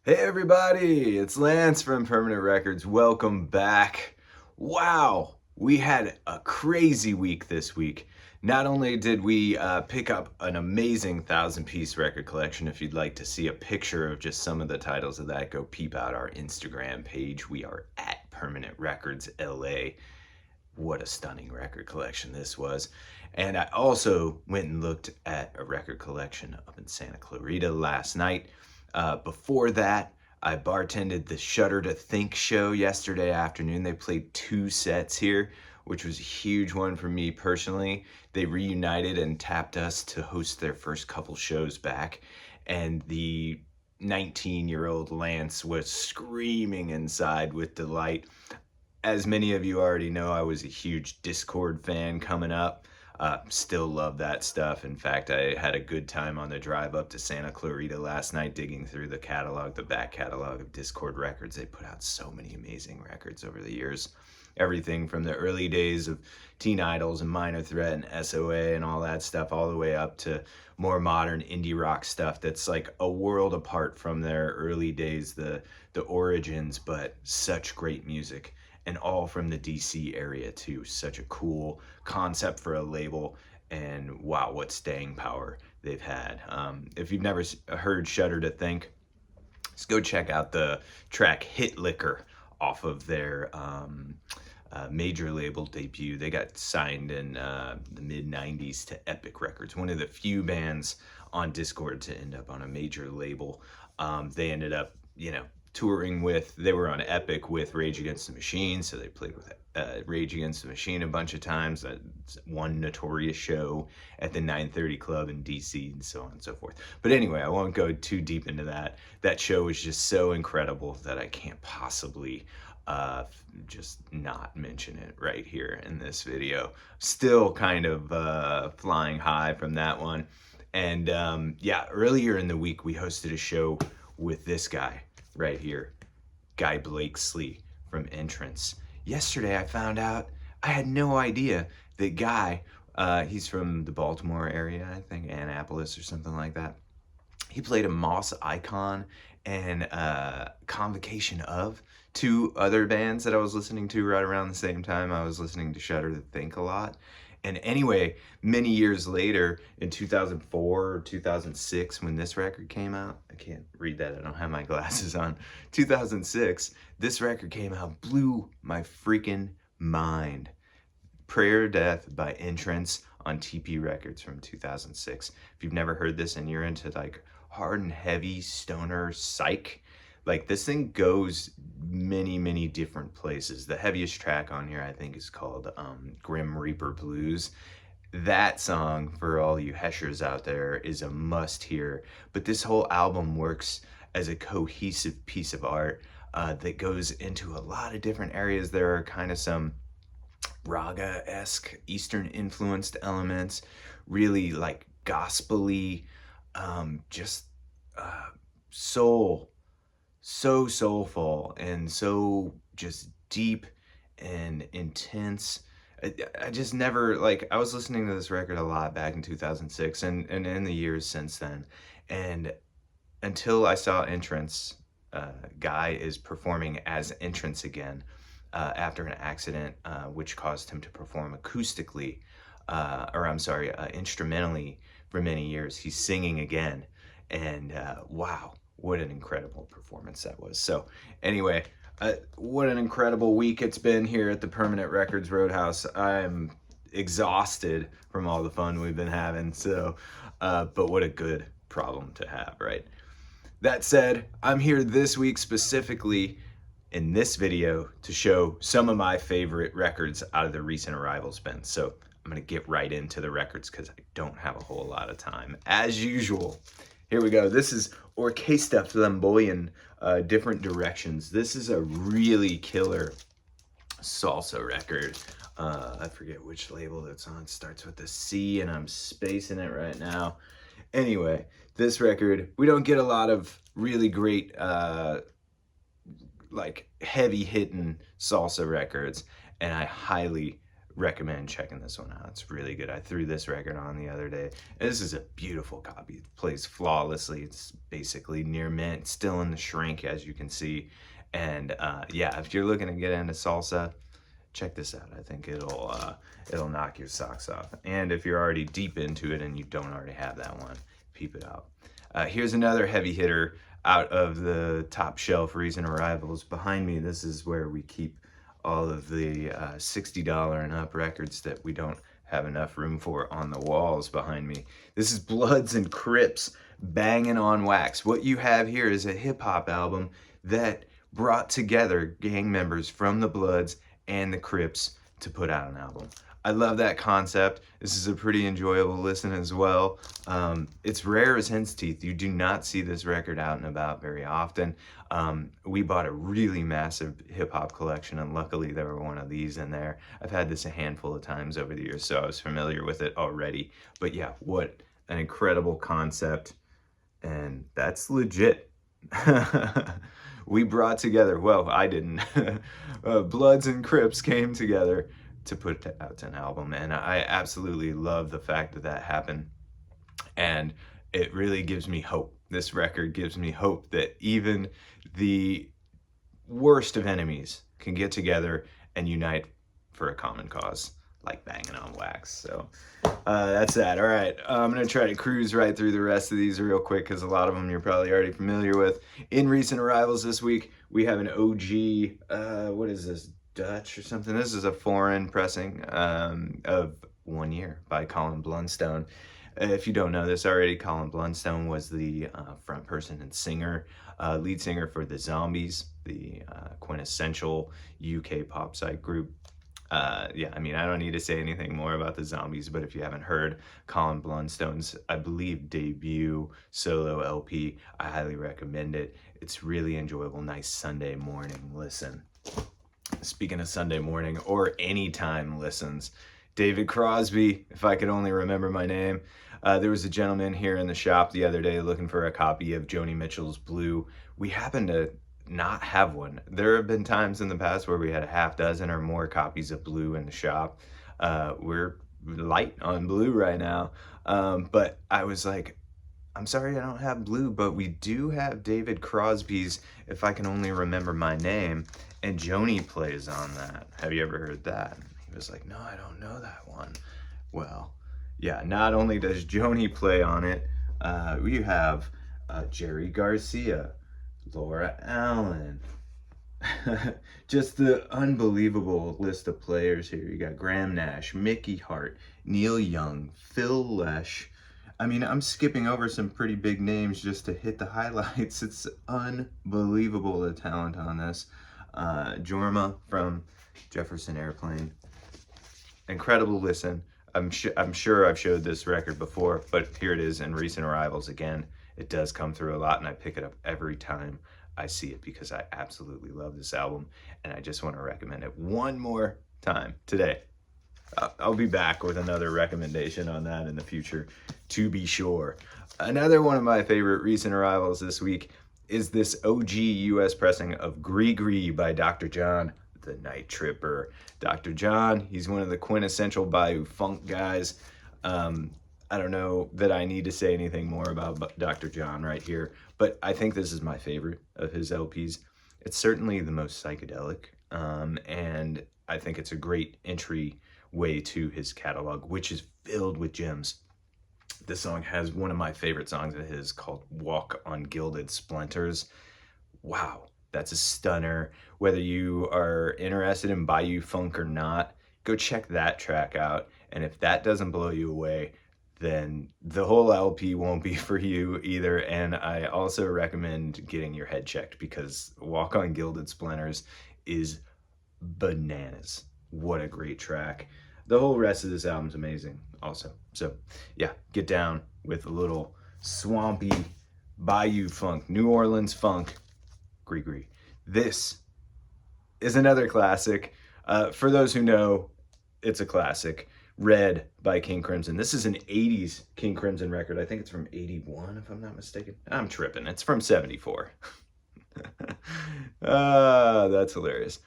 Hey everybody, it's Lance from Permanent Records. Welcome back. Wow, we had a crazy week this week. Not only did we pick up an amazing 1,000-piece record collection. If you'd like to see a picture of just some of the titles of that, go peep out our Instagram page. We are at Permanent Records LA. What a stunning record collection this was. And I also went and looked at a record collection up in Santa Clarita last night. Before that, I bartended the Shudder to Think show yesterday afternoon. They played 2 sets here, which was a huge one for me personally. They reunited and tapped us to host their first couple shows back. And the 19-year-old Lance was screaming inside with delight. As many of you already know, I was a huge Discord fan coming up. Still love that stuff. In fact, I had a good time on the drive up to Santa Clarita last night digging through the catalog, the back catalog of Discord records. They put out so many amazing records over the years. Everything from the early days of Teen Idols and Minor Threat and SOA and all that stuff, all the way up to more modern indie rock stuff that's like a world apart from their early days, the origins, but such great music. And all from the DC area too. Such a cool concept for a label, and wow, what staying power they've had. If you've never heard Shudder to Think, just go check out the track Hit Liquor off of their major label debut. They got signed in the mid 90s to Epic Records, one of the few bands on Discord to end up on a major label. They ended up, touring with, they were on Epic with Rage Against the Machine, so they played with Rage Against the Machine a bunch of times. That one notorious show at the 930 Club in DC and so on and so forth. But anyway, I won't go too deep into that. That show was just so incredible that I can't possibly just not mention it right here in this video. Still kind of flying high from that one. And yeah, earlier in the week we hosted a show with this guy right here, Guy Blakesley from Entrance. Yesterday I found out, I had no idea that Guy, he's from the Baltimore area, I think Annapolis or something like that. He played a Moss Icon and Convocation of, 2 other bands that I was listening to right around the same time. I was listening to Shudder to Think a lot. And anyway, many years later, in 2004 or 2006, when this record came out, I can't read that, I don't have my glasses on. 2006, this record came out, blew my freaking mind. Prayer of Death by Entrance on TP Records from 2006. If you've never heard this and you're into like hard and heavy stoner psych, like this thing goes many different places. The heaviest track on here I think is called Grim Reaper Blues. That song, for all you heshers out there, is a must hear. But this whole album works as a cohesive piece of art that goes into a lot of different areas. There are kind of some raga-esque Eastern influenced elements, really like gospel-y, just so soulful and so just deep and intense. I just never, like, I was listening to this record a lot back in 2006 and in the years since then, and until I saw Entrance, Guy is performing as Entrance again after an accident which caused him to perform acoustically, instrumentally for many years. He's singing again, and wow, what an incredible performance that was. So anyway, what an incredible week it's been here at the Permanent Records Roadhouse. I'm exhausted from all the fun we've been having, so but what a good problem to have, right? That said, I'm here this week specifically in this video to show some of my favorite records out of the recent arrivals bin. So I'm gonna get right into the records because I don't have a whole lot of time, as usual. Here we go. This is Orquesta Flamboyan, Different Directions. This is a really killer salsa record. I forget which label that's on. It starts with a C and I'm spacing it right now. Anyway, this record, we don't get a lot of really great like heavy hitting salsa records, and I highly recommend checking this one out. It's really good. I threw this record on the other day. This is a beautiful copy. It plays flawlessly. It's basically near mint, still in the shrink, as you can see. And yeah, if you're looking to get into salsa, check this out. I think it'll knock your socks off. And if you're already deep into it and you don't already have that one, peep it out. Here's another heavy hitter out of the top shelf recent arrivals. Behind me, this is where we keep all of the $60 and up records that we don't have enough room for on the walls behind me. This is Bloods and Crips, Banging on Wax. What you have here is a hip hop album that brought together gang members from the Bloods and the Crips to put out an album. I love that concept. This is a pretty enjoyable listen as well. It's rare as hen's teeth. You do not see this record out and about very often. We bought a really massive hip hop collection, and luckily there were one of these in there. I've had this a handful of times over the years, so I was familiar with it already. But yeah, what an incredible concept, and that's legit. We brought together, well, I didn't, Bloods and Crips came together to put out an album, and I absolutely love the fact that that happened, and it really gives me hope. This record gives me hope that even the worst of enemies can get together and unite for a common cause, like banging on wax. So that's that. All right, I'm gonna try to cruise right through the rest of these real quick because a lot of them you're probably already familiar with. In recent arrivals this week, we have an OG, what is this, Dutch or something? This is a foreign pressing of 1 Year by Colin Blunstone. If you don't know this already, Colin Blunstone was the front person and singer, lead singer for the Zombies, the quintessential UK pop psych group. Yeah, I mean, I don't need to say anything more about the Zombies, but if you haven't heard Colin Blunstone's, I believe, debut solo LP, I highly recommend it. It's really enjoyable, nice Sunday morning listen. Speaking of Sunday morning or anytime listens, David Crosby, if I could only remember my name. There was a gentleman here in the shop the other day looking for a copy of Joni Mitchell's Blue. We happened to not have one. There have been times in the past where we had a half dozen or more copies of Blue in the shop. We're light on Blue right now. But I was like, I'm sorry I don't have Blue, but we do have David Crosby's If I Can Only Remember My Name, and Joni plays on that. Have you ever heard that? He was like, no, I don't know that one. Well, yeah, not only does Joni play on it, we have Jerry Garcia, Laura Allen. Just the unbelievable list of players here. You got Graham Nash, Mickey Hart, Neil Young, Phil Lesh. I mean, I'm skipping over some pretty big names just to hit the highlights. It's unbelievable, the talent on this. Jorma from Jefferson Airplane. Incredible listen. I'm sure I've showed this record before, but here it is in recent arrivals again. It does come through a lot, and I pick it up every time I see it because I absolutely love this album, and I just want to recommend it one more time today. I'll be back with another recommendation on that in the future, to be sure. Another one of my favorite recent arrivals this week is this OG US pressing of Gree Gree by Dr. John, the Night Tripper. Dr. John, he's one of the quintessential bayou funk guys. I don't know that I need to say anything more about Dr. John right here, but I think this is my favorite of his LPs. It's certainly the most psychedelic, and I think it's a great entry way to his catalog, which is filled with gems. This song has one of my favorite songs of his called Walk on Gilded Splinters. Wow, that's a stunner. Whether you are interested in bayou funk or not, go check that track out. And if that doesn't blow you away, then the whole LP won't be for you either. And I also recommend getting your head checked because Walk on Gilded Splinters is bananas. What a great track. The whole rest of this album's amazing also. So yeah, get down with a little swampy bayou funk, New Orleans funk, Gree Gree. This is another classic. For those who know, it's a classic. Red by King Crimson. This is an 80s King Crimson record. I think it's from 81, if I'm not mistaken. I'm tripping. It's from 74. That's hilarious.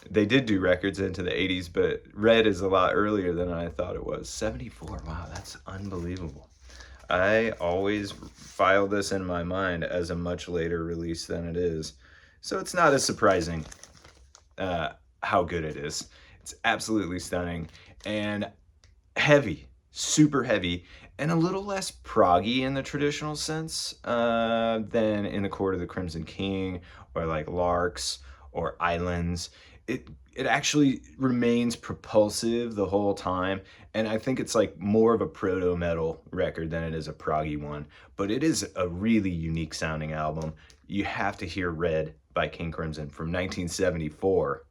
They did do records into the 80s, but Red is a lot earlier than I thought it was. 74, wow, that's unbelievable. I always file this in my mind as a much later release than it is. So it's not as surprising how good it is. It's absolutely stunning and heavy, super heavy, and a little less proggy in the traditional sense than in the Court of the Crimson King or like Larks or Islands. It actually remains propulsive the whole time, and I think it's like more of a proto-metal record than it is a proggy one, but it is a really unique sounding album. You have to hear Red by King Crimson from 1974.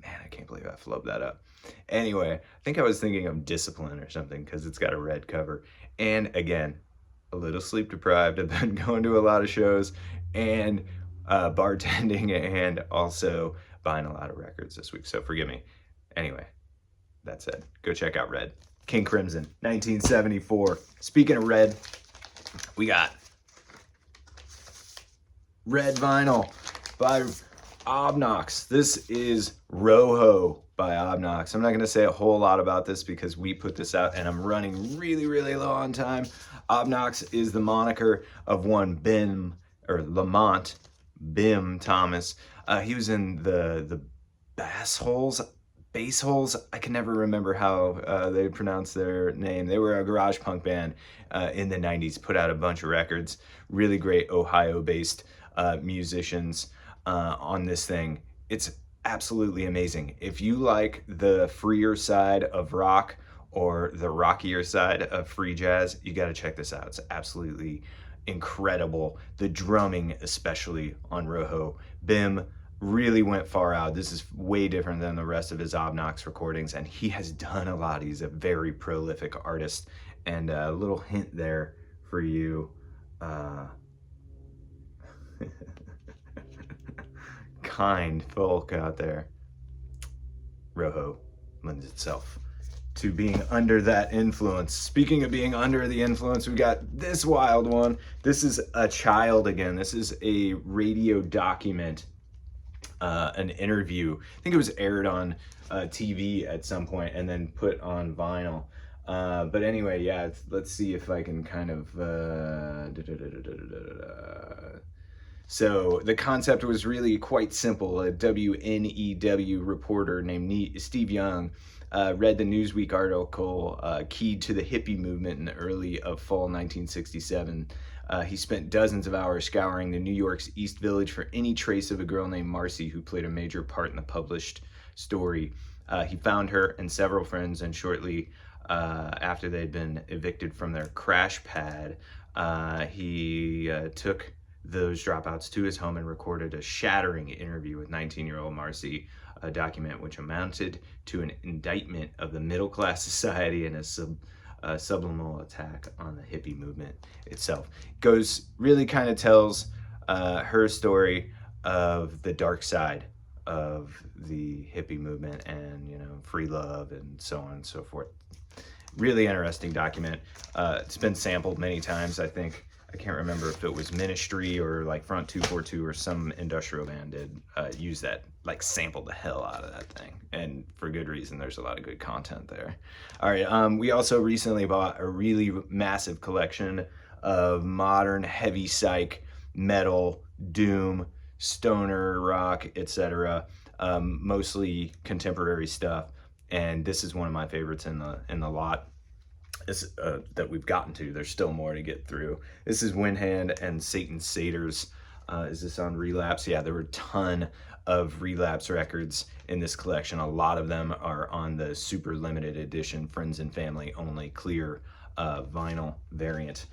Man, I can't believe I flubbed that up. Anyway, I think I was thinking of Discipline or something because it's got a red cover. And again, a little sleep deprived. I've been going to a lot of shows and bartending and also buying a lot of records this week. So forgive me. Anyway, that said, go check out Red. King Crimson, 1974. Speaking of Red, we got Red vinyl by Obnox. This is Rojo by Obnox. I'm not going to say a whole lot about this because we put this out and I'm running really, really low on time. Obnox is the moniker of one Bim, or Lamont Bim Thomas. He was in the Bass Holes, I can never remember how they pronounce their name. They were a garage punk band in the 90s, put out a bunch of records. Really great Ohio-based musicians on this thing. It's absolutely amazing. If you like the freer side of rock or the rockier side of free jazz, you got to check this out. It's absolutely incredible. The drumming, especially on Rojo. Bim really went far out. This is way different than the rest of his Obnox recordings, and he has done a lot. He's a very prolific artist. And a little hint there for you. Kind folk out there. Rojo lends itself to being under that influence. Speaking of being under the influence, we got this wild one. This is a child again. This is a radio document, an interview. I think it was aired on TV at some point and then put on vinyl. But anyway, yeah, let's see if I can kind of... So the concept was really quite simple. A WNEW reporter named Steve Young read the Newsweek article keyed to the hippie movement in the early of fall 1967. He spent dozens of hours scouring the New York's East Village for any trace of a girl named Marcy who played a major part in the published story. He found her and several friends, and shortly after they'd been evicted from their crash pad, he took those dropouts to his home and recorded a shattering interview with 19-year-old Marcy, a document which amounted to an indictment of the middle-class society and a subliminal attack on the hippie movement itself. Really kind of tells her story of the dark side of the hippie movement and, you know, free love and so on and so forth. Really interesting document. It's been sampled many times, I think. I can't remember if it was Ministry or like Front 242 or some industrial band did use that, like sampled the hell out of that thing. And for good reason, there's a lot of good content there. All right, we also recently bought a really massive collection of modern heavy psych, metal, doom, stoner rock, etc. Mostly contemporary stuff. And this is one of my favorites in the lot. That we've gotten to. There's still more to get through. This is Windhand and Satan Satyrs. Is this on Relapse? Yeah, there were a ton of Relapse records in this collection. A lot of them are on the super limited edition, friends and family only, clear vinyl variant.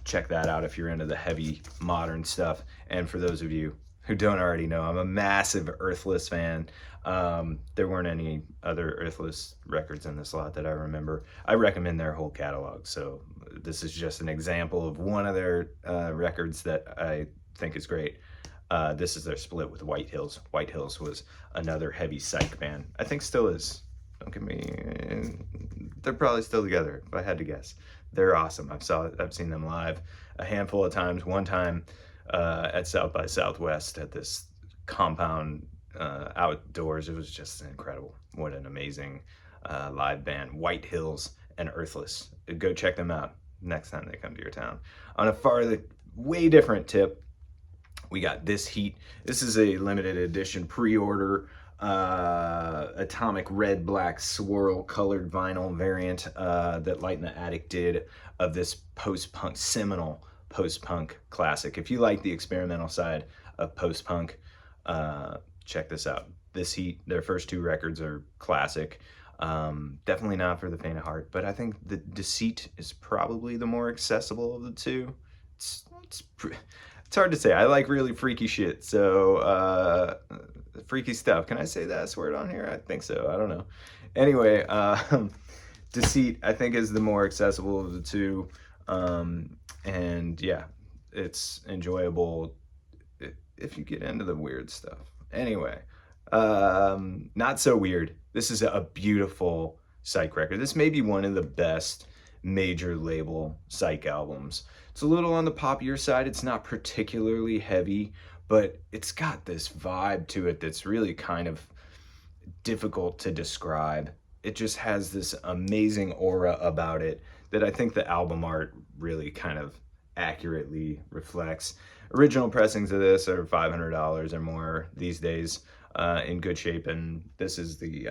Check that out if you're into the heavy modern stuff. And for those of you who don't already know, I'm a massive Earthless fan. There weren't any other Earthless records in this lot that I remember. I recommend their whole catalog, so this is just an example of one of their records that I think is great. This is their split with White Hills. White Hills was another heavy psych band. I think still is. Don't get me... They're probably still together, if I had to guess. They're awesome. I've seen them live a handful of times. One time at South by Southwest at this compound outdoors. It was just incredible. What an amazing live band. White Hills and Earthless. Go check them out next time they come to your town. On a way different tip, we got This Heat. This is a limited edition pre-order atomic red black swirl colored vinyl variant that Light in the Attic did of this post-punk, seminal post-punk classic. If you like the experimental side of post-punk, check this out. This Heat, their first 2 records are classic. Definitely not for the faint of heart, but I think the Deceit is probably the more accessible of the 2. It's hard to say. I like really freaky shit, so freaky stuff. Can I say that S word on here? I think so. I don't know. Anyway, Deceit I think is the more accessible of the 2, and yeah, it's enjoyable if you get into the weird stuff. Anyway, not so weird. This is a beautiful Psych record. This may be one of the best major label Psych albums. It's a little on the poppier side. It's not particularly heavy, but it's got this vibe to it that's really kind of difficult to describe. It just has this amazing aura about it that I think the album art really kind of accurately reflects. Original pressings of this are $500 or more these days, in good shape, and this is the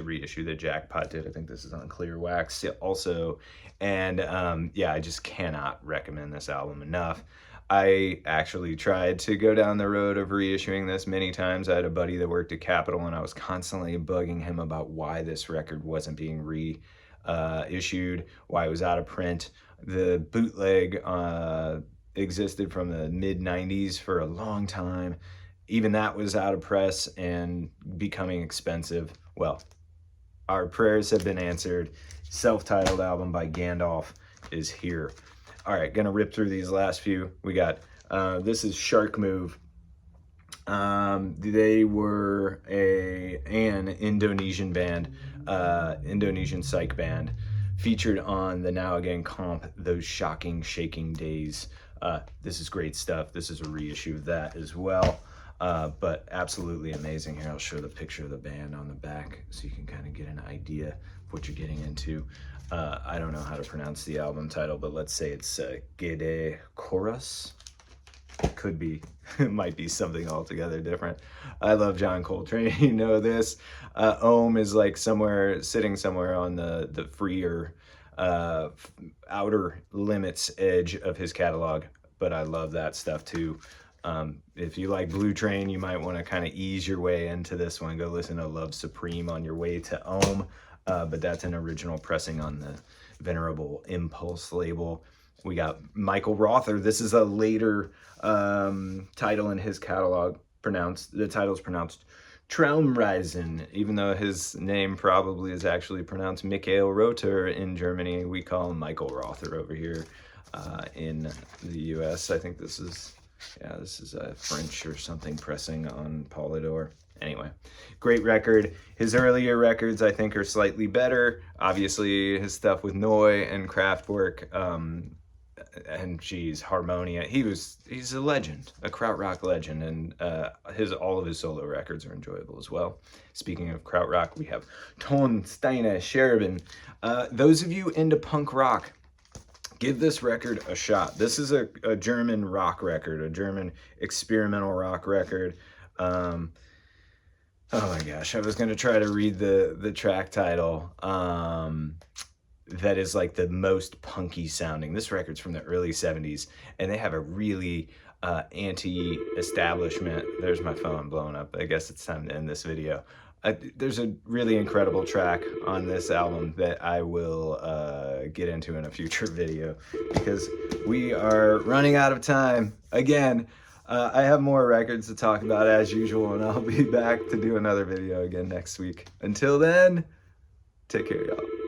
reissue that Jackpot did. I think this is on clear wax also, and yeah, I just cannot recommend this album enough. I actually tried to go down the road of reissuing this many times. I had a buddy that worked at Capitol, and I was constantly bugging him about why this record wasn't being reissued, why it was out of print. The bootleg existed from the mid-90s for a long time. Even that was out of press and becoming expensive. Well, our prayers have been answered. Self-titled album by Gandalf is here. All right, gonna rip through these last few. We got, this is Shark Move. They were an Indonesian band, Indonesian psych band, featured on the Now Again comp, Those Shocking Shaking Days. This is great stuff. This is a reissue of that as well. But absolutely amazing. Here, I'll show the picture of the band on the back so you can kind of get an idea of what you're getting into. I don't know how to pronounce the album title, but let's say it's Gede Chorus. It could be, it might be something altogether different. I love John Coltrane, you know this. Ohm is like sitting somewhere on the freer, outer limits edge of his catalog, but I love that stuff too. If you like Blue Train, you might want to kind of ease your way into this one. Go listen to Love Supreme on your way to Ohm, but that's an original pressing on the venerable Impulse label. We got Michael Rother. This is a later title in his catalog. The title's pronounced Traumreisen, even though his name probably is actually pronounced Michael Rother in Germany. We call him Michael Rother over here in the US. I think this is, yeah, this is a French or something pressing on Polydor. Anyway, great record. His earlier records, I think, are slightly better. Obviously, his stuff with Neu and Kraftwerk, and geez, Harmonia. He's a legend, a Krautrock legend, and all of his solo records are enjoyable as well. Speaking of Krautrock, we have Ton Steine Scherben. Those of you into punk rock, give this record a shot. This is a German rock record, a German experimental rock record. Oh my gosh, I was gonna try to read the track title. That is like the most punky sounding. This record's from the early 70s, and they have a really anti-establishment. There's my phone blowing up. I guess it's time to end this video. There's a really incredible track on this album that I will get into in a future video because we are running out of time again. I have more records to talk about as usual, and I'll be back to do another video again next week. Until then, take care, y'all.